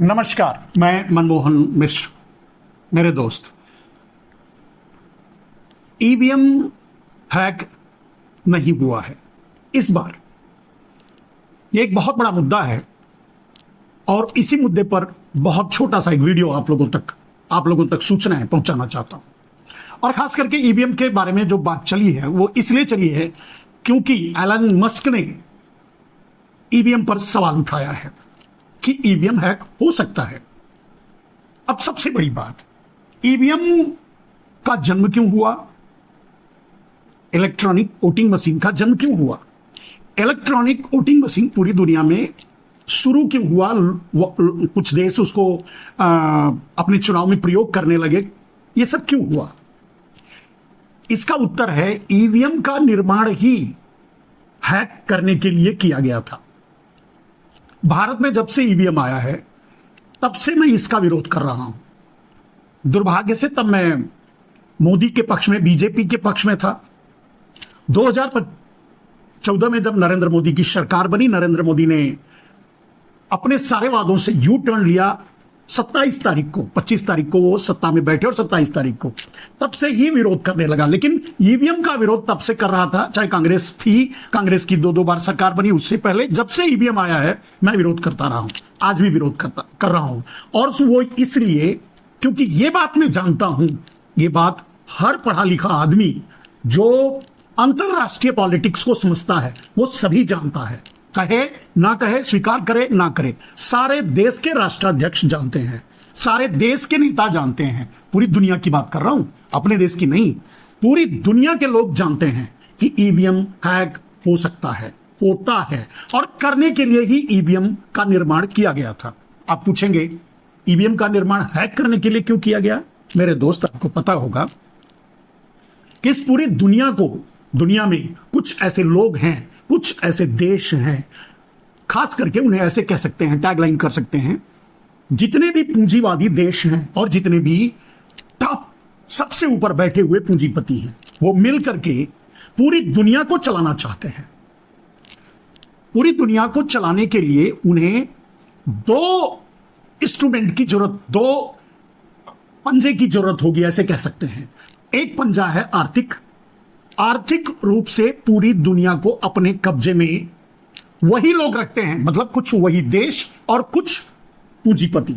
नमस्कार, मैं मनमोहन मिश्र। मेरे दोस्त, ईवीएम हैक नहीं हुआ है इस बार। ये एक बहुत बड़ा मुद्दा है और इसी मुद्दे पर बहुत छोटा सा एक वीडियो आप लोगों तक सूचनाएं पहुंचाना चाहता हूं। और खास करके ईवीएम के बारे में जो बात चली है वो इसलिए चली है क्योंकि एलन मस्क ने ईवीएम पर सवाल उठाया है कि ईवीएम हैक हो सकता है। अब सबसे बड़ी बात, ईवीएम का जन्म क्यों हुआ? इलेक्ट्रॉनिक वोटिंग मशीन का जन्म क्यों हुआ? इलेक्ट्रॉनिक वोटिंग मशीन पूरी दुनिया में शुरू क्यों हुआ? कुछ देश उसको अपने चुनाव में प्रयोग करने लगे। ये सब क्यों हुआ? इसका उत्तर है, ईवीएम का निर्माण ही हैक करने के लिए किया गया था। भारत में जब से ईवीएम आया है तब से मैं इसका विरोध कर रहा हूं। दुर्भाग्य से तब मैं मोदी के पक्ष में, बीजेपी के पक्ष में था। 2014 में जब नरेंद्र मोदी की सरकार बनी, नरेंद्र मोदी ने अपने सारे वादों से यू टर्न लिया। 27 तारीख को, 25 तारीख को वो सत्ता में बैठे और 27 तारीख को तब से ही विरोध करने लगा। लेकिन ईवीएम का विरोध तब से कर रहा था, चाहे कांग्रेस थी, कांग्रेस की दो बार सरकार बनी, उससे पहले जब से ईवीएम आया है मैं विरोध करता रहा हूं, आज भी विरोध कर रहा हूं। और वो इसलिए क्योंकि ये बात मैं जानता हूं, ये बात हर पढ़ा लिखा आदमी जो अंतरराष्ट्रीय पॉलिटिक्स को समझता है वो सभी जानता है। कहे ना कहे, स्वीकार करे ना करे, सारे देश के राष्ट्राध्यक्ष जानते हैं, सारे देश के नेता जानते हैं। पूरी दुनिया की बात कर रहा हूं, अपने देश की नहीं। पूरी दुनिया के लोग जानते हैं कि ईवीएम हैक हो सकता है, होता है, और करने के लिए ही ईवीएम का निर्माण किया गया था। आप पूछेंगे ईवीएम का निर्माण हैक करने के लिए क्यों किया गया? मेरे दोस्त, आपको पता होगा कि इस पूरी दुनिया में कुछ ऐसे लोग हैं, कुछ ऐसे देश हैं, खास करके उन्हें ऐसे कह सकते हैं, टैगलाइन कर सकते हैं, जितने भी पूंजीवादी देश हैं और जितने भी टॉप सबसे ऊपर बैठे हुए पूंजीपति हैं, वो मिलकर के पूरी दुनिया को चलाना चाहते हैं। पूरी दुनिया को चलाने के लिए उन्हें दो इंस्ट्रूमेंट की जरूरत, दो पंजे की जरूरत होगी, ऐसे कह सकते हैं। एक पंजा है आर्थिक रूप से पूरी दुनिया को अपने कब्जे में वही लोग रखते हैं, मतलब कुछ वही देश और कुछ पूंजीपति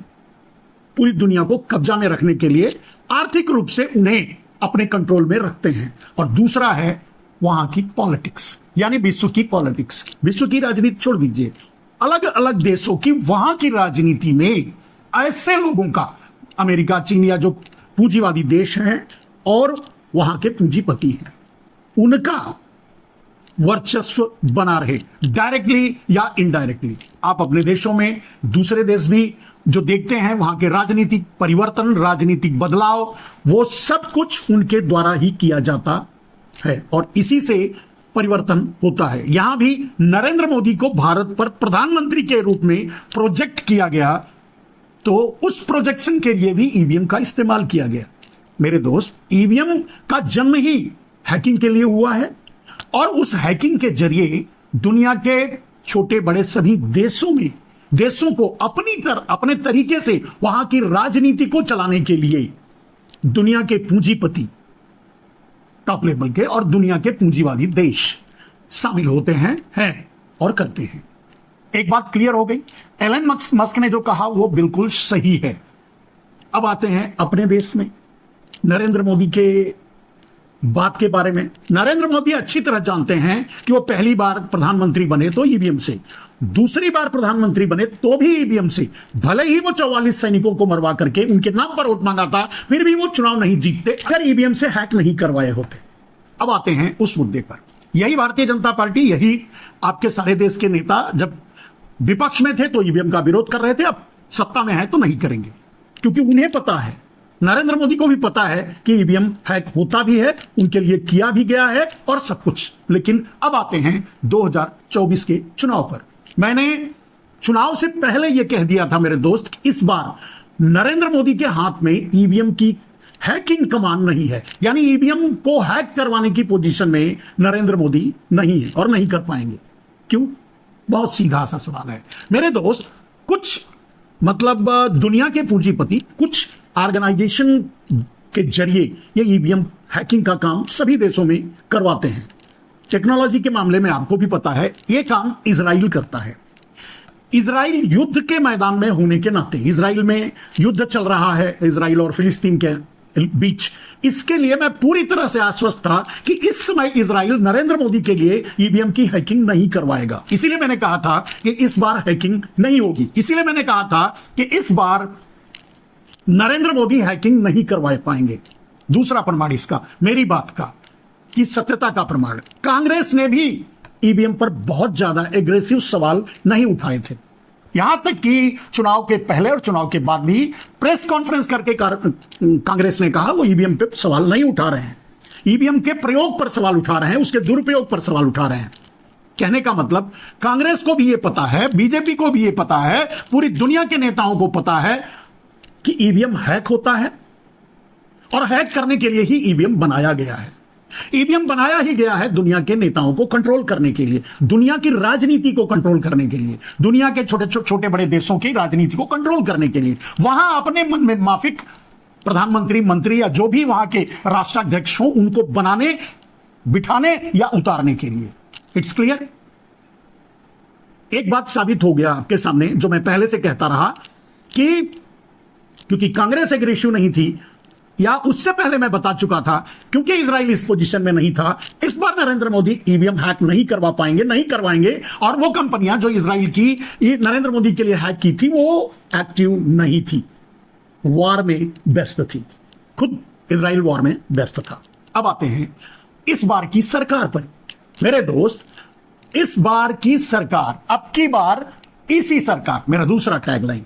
पूरी दुनिया को कब्जा में रखने के लिए आर्थिक रूप से उन्हें अपने कंट्रोल में रखते हैं। और दूसरा है वहां की पॉलिटिक्स, यानी विश्व की पॉलिटिक्स। विश्व की राजनीति छोड़ दीजिए, अलग अलग देशों की वहां की राजनीति में ऐसे लोगों का, अमेरिका, चीन या जो पूंजीवादी देश हैं और वहां के पूंजीपति हैं, उनका वर्चस्व बना रहे, डायरेक्टली या इनडायरेक्टली। आप अपने देशों में दूसरे देश भी जो देखते हैं, वहां के राजनीतिक परिवर्तन, राजनीतिक बदलाव, वो सब कुछ उनके द्वारा ही किया जाता है और इसी से परिवर्तन होता है। यहां भी नरेंद्र मोदी को भारत पर प्रधानमंत्री के रूप में प्रोजेक्ट किया गया, तो उस प्रोजेक्शन के लिए भी ईवीएम का इस्तेमाल किया गया। मेरे दोस्त, ईवीएम का जन्म ही हैकिंग के लिए हुआ है और उस हैकिंग के जरिए दुनिया के छोटे बड़े सभी देशों को अपने तरीके से वहां की राजनीति को चलाने के लिए दुनिया के पूंजीपति, टॉप लेवल के और दुनिया के पूंजीवादी देश शामिल होते हैं और करते हैं। एक बात क्लियर हो गई, एलन मस्क ने जो कहा वो बिल्कुल सही है। अब आते हैं अपने देश में नरेंद्र मोदी के बात के बारे में। नरेंद्र मोदी अच्छी तरह जानते हैं कि वो पहली बार प्रधानमंत्री बने तो ईवीएम से, दूसरी बार प्रधानमंत्री बने तो भी ईवीएम से। भले ही वो 44 सैनिकों को मरवा करके उनके नाम पर वोट मांगा था, फिर भी वो चुनाव नहीं जीतते अगर ईवीएम से हैक नहीं करवाए होते। अब आते हैं उस मुद्दे पर। यही भारतीय जनता पार्टी, यही आपके सारे देश के नेता जब विपक्ष में थे तो ईवीएम का विरोध कर रहे थे, अब सत्ता में है तो नहीं करेंगे, क्योंकि उन्हें पता है, नरेंद्र मोदी को भी पता है कि ईवीएम हैक होता भी है, उनके लिए किया भी गया है और सब कुछ। लेकिन अब आते हैं 2024 के चुनाव पर। मैंने चुनाव से पहले यह कह दिया था मेरे दोस्त, इस बार नरेंद्र मोदी के हाथ में ईवीएम की हैकिंग कमान नहीं है, यानी ईवीएम को हैक करवाने की पोजीशन में नरेंद्र मोदी नहीं है और नहीं कर पाएंगे। क्यों? बहुत सीधा सा सवाल है मेरे दोस्त। कुछ मतलब दुनिया के पूंजीपति कुछ ऑर्गेनाइजेशन के जरिए ये ईवीएम हैकिंग का काम सभी देशों में करवाते हैं। टेक्नोलॉजी के मामले में आपको भी पता है ये काम इजराइल करता है। इजराइल युद्ध के मैदान में होने के नाते, इजराइल में युद्ध चल रहा है इजराइल और फिलिस्तीन के बीच, इसके लिए मैं पूरी तरह से आश्वस्त था कि इस समय इजराइल नरेंद्र मोदी के लिए ईवीएम की हैकिंग नहीं करवाएगा। इसीलिए मैंने कहा था कि इस बार हैकिंग नहीं होगी। इसीलिए मैंने कहा था कि इस बार नरेंद्र मोदी हैकिंग नहीं करवा पाएंगे। दूसरा प्रमाण इसका, मेरी बात का, कि सत्यता का प्रमाण, कांग्रेस ने भी ईवीएम पर बहुत ज्यादा एग्रेसिव सवाल नहीं उठाए थे। यहां तक कि चुनाव के पहले और चुनाव के बाद भी प्रेस कॉन्फ्रेंस करके कांग्रेस ने कहा वो ईवीएम पे सवाल नहीं उठा रहे हैं, ईवीएम के प्रयोग पर सवाल उठा रहे हैं, उसके दुरुपयोग पर सवाल उठा रहे हैं। कहने का मतलब कांग्रेस को भी ये पता है, बीजेपी को भी ये पता है, पूरी दुनिया के नेताओं को पता है कि ईवीएम हैक होता है और हैक करने के लिए ही ईवीएम बनाया गया है। ईवीएम बनाया ही गया है दुनिया के नेताओं को कंट्रोल करने के लिए, दुनिया की राजनीति को कंट्रोल करने के लिए, दुनिया के छोटे बड़े देशों की राजनीति को कंट्रोल करने के लिए, वहां अपने मन में माफिक प्रधानमंत्री, मंत्री या जो भी वहां के राष्ट्राध्यक्ष हो उनको बनाने, बिठाने या उतारने के लिए। It's clear. एक बात साबित हो गया आपके सामने जो मैं पहले से कहता रहा कि क्योंकि कांग्रेस एक इश्यू नहीं थी, या उससे पहले मैं बता चुका था क्योंकि इजराइल इस पोजीशन में नहीं था, इस बार नरेंद्र मोदी ईवीएम हैक नहीं करवा पाएंगे, नहीं करवाएंगे। और वो कंपनियां जो इजराइल की नरेंद्र मोदी के लिए हैक की थी वो एक्टिव नहीं थी, वॉर में व्यस्त थी, खुद इजराइल वॉर में व्यस्त था। अब आते हैं इस बार की सरकार पर। मेरे दोस्त, इस बार की सरकार, अब की बार इसी सरकार, मेरा दूसरा टैगलाइन,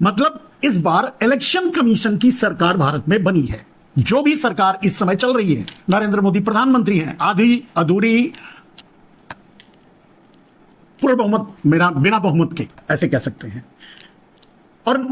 मतलब इस बार इलेक्शन कमीशन की सरकार भारत में बनी है। जो भी सरकार इस समय चल रही है, नरेंद्र मोदी प्रधानमंत्री हैं, आधी अधूरी, पूर्ण बहुमत, बिना बहुमत के ऐसे कह सकते हैं। और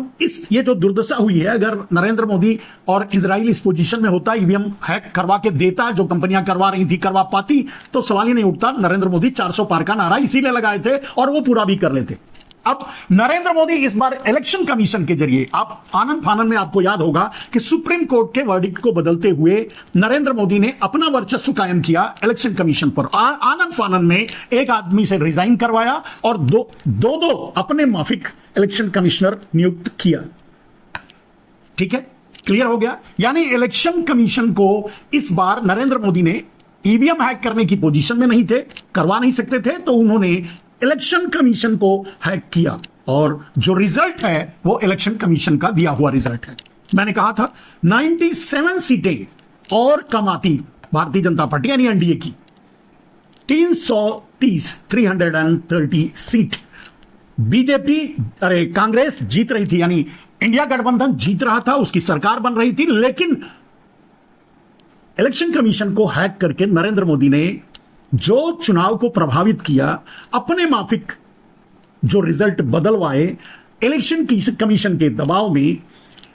ये जो दुर्दशा हुई है, अगर नरेंद्र मोदी और इजराइल इस पोजीशन में होता, ईवीएम हैक करवा के देता, जो कंपनियां करवा रही थी करवा पाती, तो सवाल ही नहीं उठता। नरेंद्र मोदी 400 पार का नारा इसीलिए लगाए थे और वो पूरा भी कर लेते। अब नरेंद्र मोदी इस बार इलेक्शन कमीशन के जरिए, आप आनंद फानन में आपको याद होगा कि सुप्रीम कोर्ट के वर्डिक्ट को बदलते हुए नरेंद्र मोदी ने अपना वर्चस्व कायम किया इलेक्शन कमीशन पर। आनंद फानन में एक आदमी से रिजाइन करवाया और दो अपने माफिक इलेक्शन कमिश्नर नियुक्त किया। ठीक है, क्लियर हो गया। यानी इलेक्शन कमीशन को इस बार नरेंद्र मोदी ने, ईवीएम हैक करने की पोजीशन में नहीं थे, करवा नहीं सकते थे, तो उन्होंने इलेक्शन कमीशन को हैक किया और जो रिजल्ट है वो इलेक्शन कमीशन का दिया हुआ रिजल्ट है। मैंने कहा था 97 सीटें और कम आती भारतीय जनता पार्टी यानी एनडीए की, 330 सीट बीजेपी, कांग्रेस जीत रही थी, यानी इंडिया गठबंधन जीत रहा था, उसकी सरकार बन रही थी। लेकिन इलेक्शन कमीशन को हैक करके नरेंद्र मोदी ने जो चुनाव को प्रभावित किया, अपने माफिक जो रिजल्ट बदलवाए, इलेक्शन कमीशन के दबाव में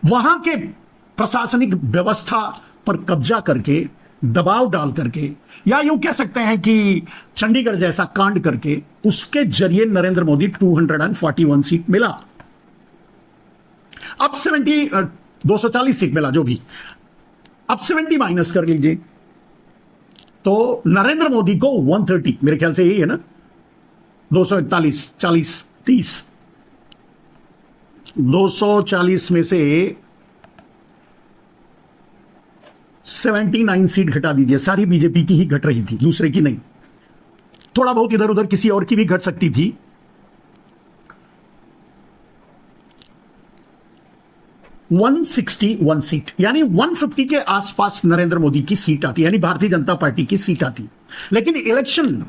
वहां के प्रशासनिक व्यवस्था पर कब्जा करके, दबाव डाल करके, या यूं कह सकते हैं कि चंडीगढ़ जैसा कांड करके, उसके जरिए नरेंद्र मोदी 241 सीट मिला। अब 240 सीट मिला जो भी, अब 70 माइनस कर लीजिए तो नरेंद्र मोदी को 130, मेरे ख्याल से यही है ना, 241, 40, 30, 240 में से 79 सीट घटा दीजिए, सारी बीजेपी की ही घट रही थी, दूसरे की नहीं। थोड़ा बहुत इधर उधर किसी और की भी घट सकती थी। 161 सीट, यानी 150 के आसपास नरेंद्र मोदी की सीट आती, यानी भारतीय जनता पार्टी की सीट आती। लेकिन इलेक्शन,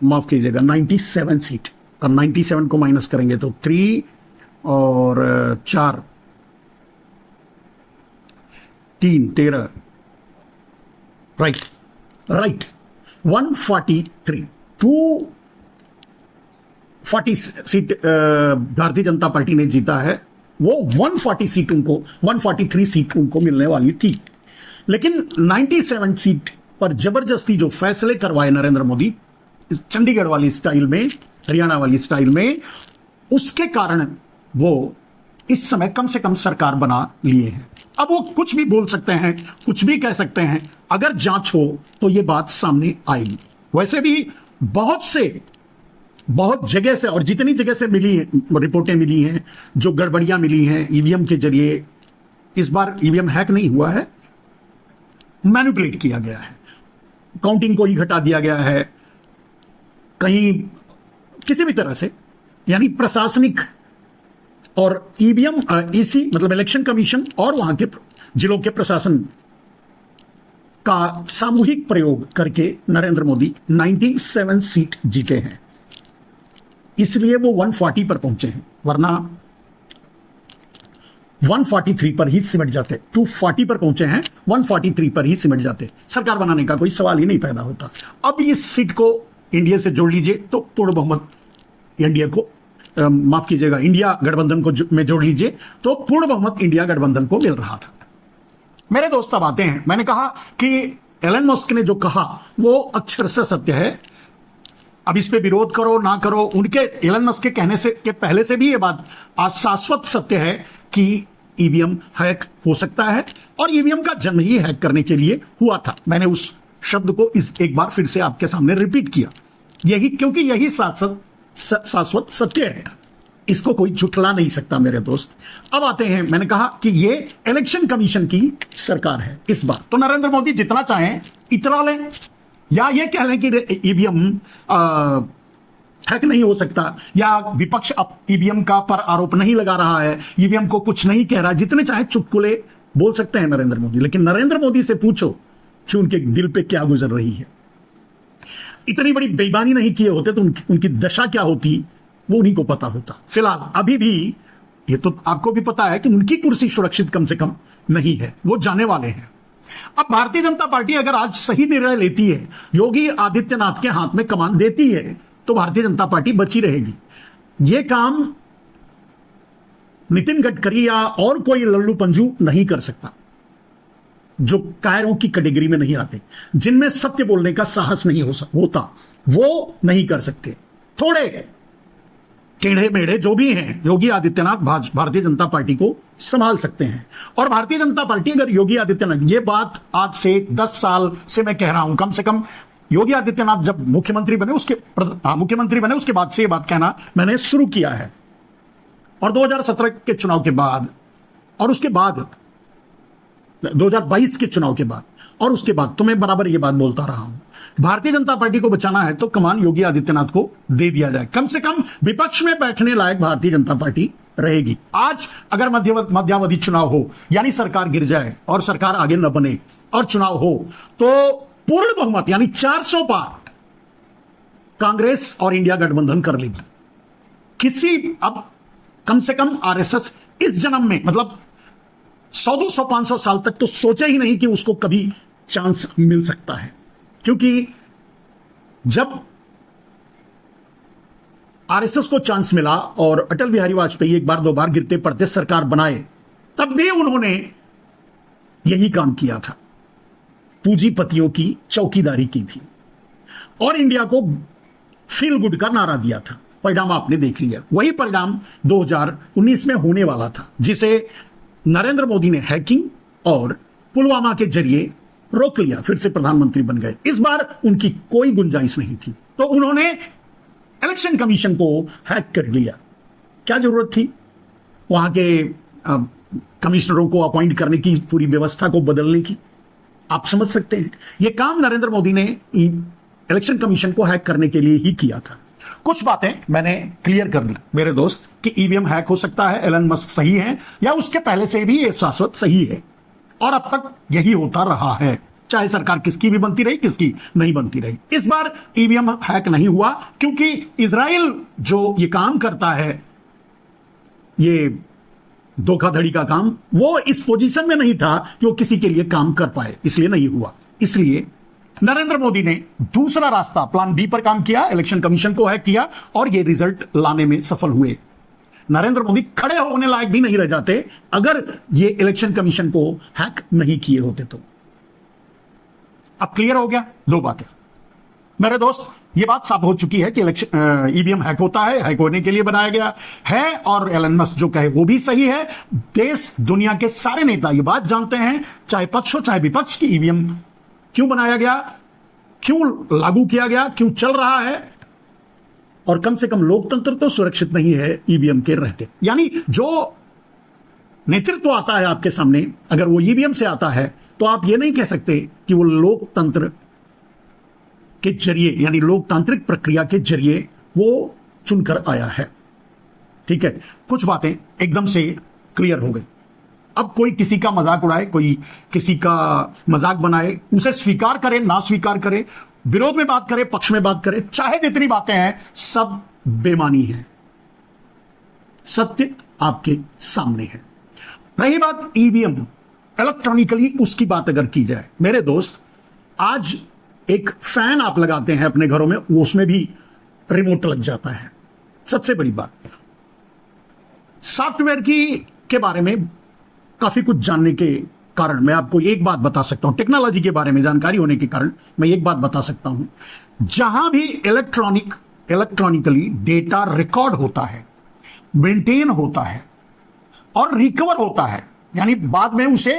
माफ कीजिएगा, 97 सीट, और 97 को माइनस करेंगे तो 3 और 4, 3, 13, right 143, 240 seat Bharatiya Janata party ने जीता है। वो 140 सीट उनको, 143 सीट उनको मिलने वाली थी। लेकिन 97 सीट पर जबरदस्ती जो फैसले करवाए नरेंद्र मोदी, इस चंडीगढ़ वाली स्टाइल में, हरियाणा वाली स्टाइल में, उसके कारण वो इस समय कम से कम सरकार बना लिए हैं। अब वो कुछ भी बोल सकते हैं, कुछ भी कह सकते हैं, अगर जांच हो तो ये बात सामने आएगी। वैसे भी बहुत जगह से और जितनी जगह से मिली रिपोर्टें मिली हैं, जो गड़बड़ियां मिली हैं ईवीएम के जरिए, इस बार ईवीएम हैक नहीं हुआ है, मैनिपुलेट किया गया है, काउंटिंग को ही घटा दिया गया है कहीं किसी भी तरह से। यानी प्रशासनिक और ईवीएम ईसी मतलब इलेक्शन कमीशन और वहां के जिलों के प्रशासन का सामूहिक प्रयोग करके नरेंद्र मोदी 97 सीट जीते हैं, इसलिए वो 140 पर पहुंचे हैं, वरना 143 पर ही सिमट जाते। 240 पर पहुंचे हैं, 143 पर ही सिमट जाते, सरकार बनाने का कोई सवाल ही नहीं पैदा होता। अब इस सीट को इंडिया से जोड़ लीजिए तो पूर्ण बहुमत इंडिया को माफ कीजिएगा, इंडिया गठबंधन को में जोड़ लीजिए तो पूर्ण बहुमत इंडिया गठबंधन को मिल रहा था। मेरे दोस्त अब आते हैं, मैंने कहा कि एलन मस्क ने जो कहा वो अक्षरशः सत्य है। अब इस पे विरोध करो ना करो, उनके एलन मस्क के कहने से के पहले से भी ये बात आज शाश्वत सत्य है कि ईवीएम हैक हो सकता है, और ईवीएम का जन्म ही हैक करने के लिए हुआ था। मैंने उस शब्द को एक बार फिर से आपके सामने रिपीट किया, यही क्योंकि यही शाश्वत सत्य है, इसको कोई झुठला नहीं सकता मेरे दोस्त। अब आते हैं, मैंने कहा कि ये इलेक्शन कमीशन की सरकार है इस बार, तो नरेंद्र मोदी जितना चाहें इतना लें, या ये कह लें कि ईवीएम हैक नहीं हो सकता, या विपक्ष अब ईवीएम का पर आरोप नहीं लगा रहा है, ईवीएम को कुछ नहीं कह रहा, जितने चाहे चुटकुले बोल सकते हैं नरेंद्र मोदी, लेकिन नरेंद्र मोदी से पूछो कि उनके दिल पे क्या गुजर रही है। इतनी बड़ी बेईमानी नहीं किए होते तो उनकी दशा क्या होती वो उन्हीं को पता होता। फिलहाल अभी भी ये तो आपको भी पता है कि उनकी कुर्सी सुरक्षित कम से कम नहीं है, वो जाने वाले हैं। अब भारतीय जनता पार्टी अगर आज सही निर्णय लेती है, योगी आदित्यनाथ के हाथ में कमान देती है, तो भारतीय जनता पार्टी बची रहेगी। यह काम नितिन गडकरी या और कोई लल्लू पंजू नहीं कर सकता, जो कायरों की कैटेगरी में नहीं आते, जिनमें सत्य बोलने का साहस नहीं होता, वो नहीं कर सकते। थोड़े टेढ़े मेढ़े जो भी हैं, योगी आदित्यनाथ भारतीय जनता पार्टी को संभाल सकते हैं। और भारतीय जनता पार्टी अगर योगी आदित्यनाथ, ये बात आज से 10 साल से मैं कह रहा हूं, कम से कम योगी आदित्यनाथ जब मुख्यमंत्री बने उसके बाद से ये बात कहना मैंने शुरू किया है, और 2017 के चुनाव के बाद और उसके बाद 2022 के चुनाव के बाद और उसके बाद तो मैं बराबर ये बात बोलता रहा हूं, भारतीय जनता पार्टी को बचाना है तो कमान योगी आदित्यनाथ को दे दिया जाए, कम से कम विपक्ष में बैठने लायक भारतीय जनता पार्टी रहेगी। आज अगर मध्यावधि चुनाव हो, यानी सरकार गिर जाए और सरकार आगे न बने और चुनाव हो, तो पूर्ण बहुमत यानी 400 पार कांग्रेस और इंडिया गठबंधन कर लेगी। अब कम से कम आरएसएस इस जन्म में, मतलब 100, 200, 500 साल तक तो सोचे ही नहीं कि उसको कभी चांस मिल सकता है, क्योंकि जब आरएसएस को चांस मिला और अटल बिहारी वाजपेयी एक बार 2 बार गिरते पड़ते सरकार बनाए, तब भी उन्होंने यही काम किया था, पूंजीपतियों की चौकीदारी की थी और इंडिया को फील गुड का नारा दिया था। परिणाम आपने देख लिया, वही परिणाम 2019 में होने वाला था, जिसे नरेंद्र मोदी ने हैकिंग और पुलवामा के जरिए रोक लिया, फिर से प्रधानमंत्री बन गए। इस बार उनकी कोई गुंजाइश नहीं थी, तो उन्होंने इलेक्शन कमीशन को हैक कर लिया। क्या जरूरत थी वहां के कमिश्नरों को अपॉइंट करने की, पूरी व्यवस्था को बदलने की? आप समझ सकते हैं, यह काम नरेंद्र मोदी ने इलेक्शन कमीशन को हैक करने के लिए ही किया था। कुछ बातें मैंने क्लियर कर दी मेरे दोस्त कि ईवीएम हैक हो सकता है, एलन मस्क सही है, या उसके पहले से भी यह शाश्वत सही है, और अब तक यही होता रहा है, चाहे सरकार किसकी भी बनती रही, किसकी नहीं बनती रही। इस बार ईवीएम हैक नहीं हुआ, क्योंकि इजराइल जो ये काम करता है, ये धोखाधड़ी का काम, वो इस पोजीशन में नहीं था कि वो किसी के लिए काम कर पाए, इसलिए नहीं हुआ। इसलिए नरेंद्र मोदी ने दूसरा रास्ता, प्लान बी पर काम किया, इलेक्शन कमीशन को हैक किया और ये रिजल्ट लाने में सफल हुए। नरेंद्र मोदी खड़े होने लायक भी नहीं रह जाते अगर ये इलेक्शन कमीशन को हैक नहीं किए होते तो। अब क्लियर हो गया 2 बातें मेरे दोस्त। ये बात साफ हो चुकी है कि इलेक्शन ईवीएम हैक होता है, हैक होने के लिए बनाया गया है, और एलन मस्क जो कहे वो भी सही है। देश दुनिया के सारे नेता ये बात जानते हैं, चाहे पक्ष हो चाहे विपक्ष, की ईवीएम क्यों बनाया गया, क्यों लागू किया गया, क्यों चल रहा है, और कम से कम लोकतंत्र तो सुरक्षित नहीं है ईवीएम के रहते। यानी जो नेतृत्व आता है आपके सामने, अगर वो ईवीएम से आता है तो आप ये नहीं कह सकते कि वो लोकतंत्र के जरिए, यानी लोकतांत्रिक प्रक्रिया के जरिए वो चुनकर आया है। ठीक है, कुछ बातें एकदम से क्लियर हो गई। अब कोई किसी का मजाक उड़ाए, कोई किसी का मजाक बनाए, उसे स्वीकार करे ना स्वीकार करे, विरोध में बात करे पक्ष में बात करे, चाहे जितनी बातें हैं सब बेमानी है। सत्य आपके सामने है। रही बात ईवीएम इलेक्ट्रॉनिकली, उसकी बात अगर की जाए, मेरे दोस्त, आज एक फैन आप लगाते हैं अपने घरों में, वो उसमें भी रिमोट लग जाता है। सबसे बड़ी बात, सॉफ्टवेयर के बारे में काफी कुछ जानने के कारण मैं आपको एक बात बता सकता हूं, टेक्नोलॉजी के बारे में जानकारी होने के कारण मैं एक बात बता सकता हूं। जहां भी इलेक्ट्रॉनिकली डेटा रिकॉर्ड होता है, मेंटेन होता है और रिकवर होता है, यानी बाद में उसे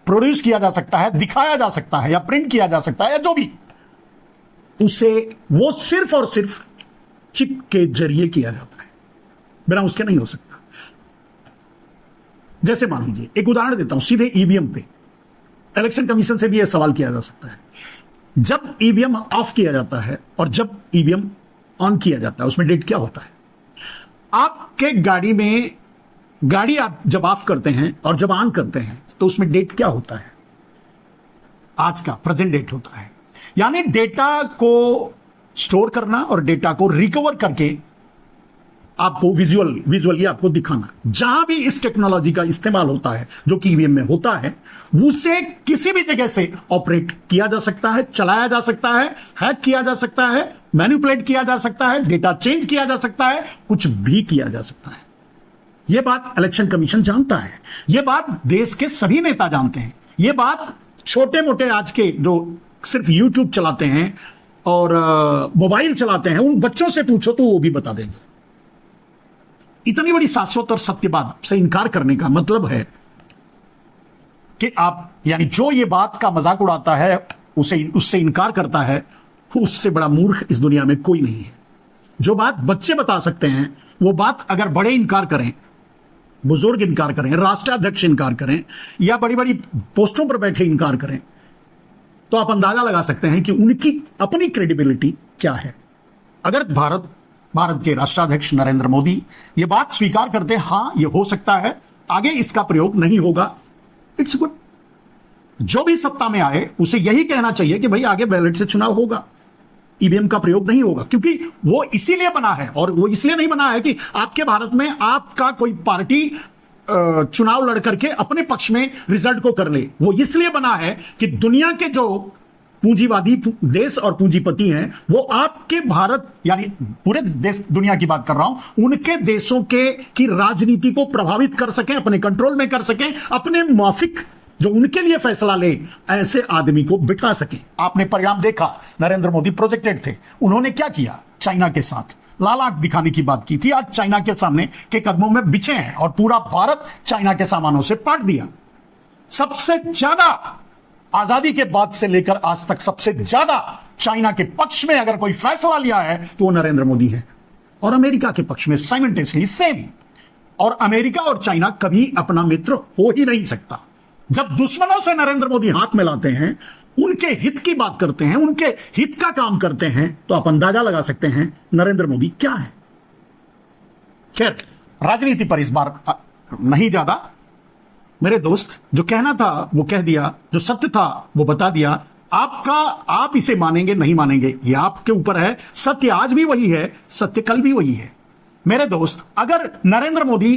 प्रोड्यूस किया जा सकता है, दिखाया जा सकता है या प्रिंट किया जा सकता है या जो भी, उसे वो सिर्फ और सिर्फ चिप के जरिए किया जाता है, बिना उसके नहीं हो सकता। जैसे मान लीजिए, एक उदाहरण देता हूं सीधे ईवीएम पे, इलेक्शन कमीशन से भी यह सवाल किया जा सकता है। जब ईवीएम ऑफ किया जाता है और जब ईवीएम ऑन किया जाता है, उसमें डेट क्या होता है? आपके गाड़ी आप जब ऑफ करते हैं और जब ऑन करते हैं तो उसमें डेट क्या होता है? आज का प्रेजेंट डेट होता है। यानी डेटा को स्टोर करना और डेटा को रिकवर करके आपको विजुअली आपको दिखाना। जहां भी इस टेक्नोलॉजी का इस्तेमाल होता है, जो कि ईवीएम में होता है, उसे किसी भी जगह से ऑपरेट किया जा सकता है, चलाया जा सकता है, हैक किया जा सकता है, मैनिपुलेट किया जा सकता है, डेटा चेंज किया जा सकता है, कुछ भी किया जा सकता है। यह बात इलेक्शन कमीशन जानता है, यह बात देश के सभी नेता जानते हैं, यह बात छोटे मोटे आज के जो सिर्फ यूट्यूब चलाते हैं और मोबाइल चलाते हैं, उन बच्चों से पूछो तो वो भी बता देंगे। इतनी बड़ी शाश्वत और सत्य बात से इनकार करने का मतलब है कि आप, यानी जो ये बात का मजाक उड़ाता है, उससे इनकार करता है, उससे बड़ा मूर्ख इस दुनिया में कोई नहीं है। जो बात बच्चे बता सकते हैं, वो बात अगर बड़े इनकार करें, बुजुर्ग इनकार करें, राष्ट्राध्यक्ष इनकार करें या बड़ी बड़ी पोस्टों पर बैठे इनकार करें, तो आप अंदाजा लगा सकते हैं कि उनकी अपनी क्रेडिबिलिटी क्या है। अगर भारत के राष्ट्राध्यक्ष नरेंद्र मोदी ये बात स्वीकार करते हैं, हां ये हो सकता है, आगे इसका प्रयोग नहीं होगा, इट्स गुड। जो भी सत्ता में आए उसे यही कहना चाहिए कि भाई आगे बैलेट से चुनाव होगा, ईवीएम का प्रयोग नहीं होगा, क्योंकि वो इसीलिए बना है। और वो इसलिए नहीं बना है कि आपके भारत में आपका कोई पार्टी चुनाव लड़ करके अपने पक्ष में रिजल्ट को कर ले। वो इसलिए बना है कि दुनिया के जो पूंजीवादी देश और पूंजीपति हैं, वो आपके भारत, यानी पूरे देश दुनिया की बात कर रहा हूं, उनके देशों की राजनीति को प्रभावित कर सकें, अपने कंट्रोल में कर सकें, अपने माफिक जो उनके लिए फैसला ले, ऐसे आदमी को बिठा सके। आपने परिणाम देखा, नरेंद्र मोदी प्रोजेक्टेड थे, उन्होंने क्या किया? चाइना के साथ लाल आंख दिखाने की बात की थी, आज चाइना के सामने के कदमों में बिछे हैं और पूरा भारत चाइना के सामानों से पाट दिया। सबसे ज्यादा आजादी के बाद से लेकर आज तक सबसे ज्यादा चाइना के पक्ष में अगर कोई फैसला लिया है तो वो नरेंद्र मोदी है, और अमेरिका के पक्ष में साइमल्टेनियसली सेम। और अमेरिका और चाइना कभी अपना मित्र हो ही नहीं सकता। जब दुश्मनों से नरेंद्र मोदी हाथ मिलाते हैं, उनके हित की बात करते हैं, उनके हित का काम करते हैं, तो आप अंदाजा लगा सकते हैं नरेंद्र मोदी क्या है। खैर, राजनीति पर इस बार नहीं ज्यादा। मेरे दोस्त, जो कहना था वो कह दिया, जो सत्य था वो बता दिया। आप इसे मानेंगे नहीं मानेंगे ये आपके ऊपर है। सत्य आज भी वही है, सत्य कल भी वही है। मेरे दोस्त, अगर नरेंद्र मोदी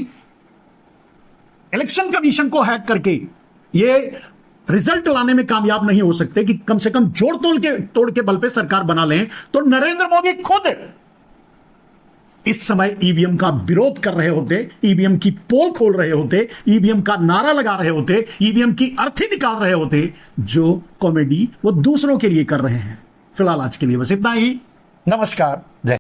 इलेक्शन कमीशन को हैक करके ये रिजल्ट लाने में कामयाब नहीं हो सकते कि कम से कम जोड़ तोड़ के बल पे सरकार बना लें, तो नरेंद्र मोदी खुद इस समय ईवीएम का विरोध कर रहे होते, ईवीएम की पोल खोल रहे होते, ईवीएम का नारा लगा रहे होते, ईवीएम की अर्थी निकाल रहे होते। जो कॉमेडी वो दूसरों के लिए कर रहे हैं। फिलहाल आज के लिए बस इतना ही। नमस्कार, जय